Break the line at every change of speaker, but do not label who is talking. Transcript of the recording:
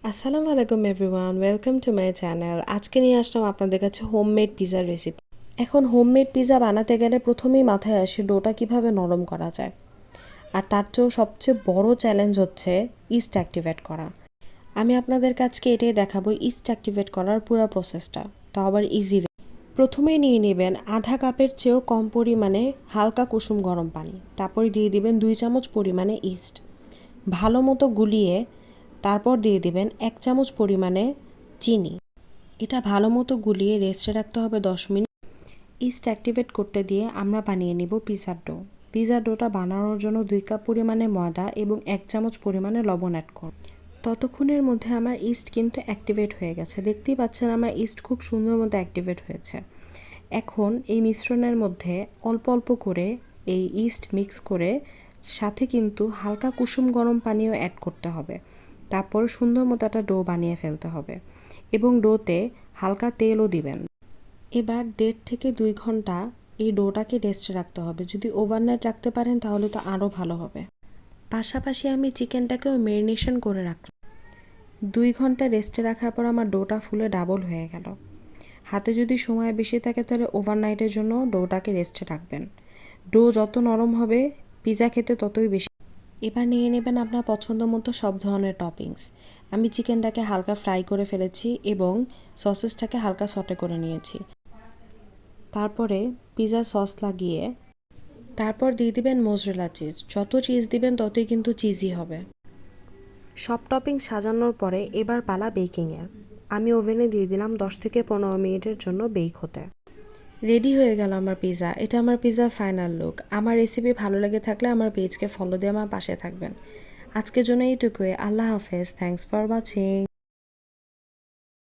আসসালামু আলাইকুম everyone, welcome to my channel. আজকে নিয়ে আসলাম আপনাদের কাছে হোমমেড পিজার রেসিপি। এখন হোমমেড পিজা বানাতে গেলে প্রথমেই মাথায় আসে ডোটা কিভাবে নরম করা যায়। আর তার চেয়েও সবচেয়ে বড় চ্যালেঞ্জ হচ্ছে ইস্ট অ্যাক্টিভেট করা। আমি আপনাদের কাছকে এটাই দেখাবো ইস্ট অ্যাক্টিভেট করার পুরো প্রসেসটা, তাও আবার ইজি ওয়ে। প্রথমেই নিয়ে নেবেন আধা কাপের চেয়েও কম পরিমাণে হালকা কুসুম গরম পানি, তারপরে দিয়ে দিবেন 2 চামচ পরিমাণে ইস্ট। ভালো মতো গুলিয়ে তারপর দিয়ে দিবেন 1 চামচ পরিমাণে চিনি। এটা ভালো মতো গুলিয়ে রেস্টে রাখতে হবে 10 মিনিট। ইস্ট অ্যাক্টিভেট করতে দিয়ে আমরা বানিয়ে নিব পিজার ডো। পিজার ডোটা বানানোর জন্য 2 কাপ পরিমাণে ময়দা এবং 1 চামচ পরিমাণে লবণ অ্যাড করব। ততক্ষণের মধ্যে আমার ইস্ট কিন্তু অ্যাক্টিভেট হয়ে গেছে। দেখতেই পাচ্ছেন আমার ইস্ট খুব সুন্দর মতো অ্যাক্টিভেট হয়েছে। এখন এই মিশ্রণের মধ্যে অল্প অল্প করে এই ইস্ট মিক্স করে সাথে কিন্তু হালকা কুসুম গরম পানিও অ্যাড করতে হবে। তারপর সুন্দর মতো একটা ডো বানিয়ে ফেলতে হবে এবং ডোতে হালকা তেলও দিবেন। এবার 1.5 থেকে 2 ঘন্টা এই ডোটাকে রেস্টে রাখতে হবে। যদি ওভারনাইট রাখতে পারেন তাহলে তো আরও ভালো হবে। পাশাপাশি আমি চিকেনটাকেও ম্যারিনেশন করে রাখলাম। 2 ঘন্টা রেস্টে রাখার পর আমার ডোটা ফুলে ডাবল হয়ে গেল। হাতে যদি সময় বেশি থাকে তাহলে ওভারনাইটের জন্য ডোটাকে রেস্টে রাখবেন। ডো যত নরম হবে পিজা খেতে ততই বেশি। এবার নিয়ে নেবেন আপনার পছন্দ মতো সব ধরনের টপিংস। আমি চিকেনটাকে হালকা ফ্রাই করে ফেলেছি এবং সসেসটাকে হালকা সটে করে নিয়েছি। তারপরে পিজা সস লাগিয়ে তারপর দিয়ে দিবেন মোজরেলা চিজ। যত চিজ দিবেন ততই কিন্তু চিজি হবে। সব টপিং সাজানোর পরে এবার পালা বেকিংয়ের। আমি ওভেনে দিয়ে দিলাম 10 থেকে 15 মিনিটের জন্য বেক হতে। রেডি হয়ে গেল আমার পিজা। এটা আমার পিজার ফাইনাল লুক। আমার রেসিপি ভালো লেগে থাকলে আমার পেজকে ফলো দিয়ে আমার পাশে থাকবেন। আজকের জন্য এইটুকুই। আল্লাহ হাফেজ। Thanks for watching.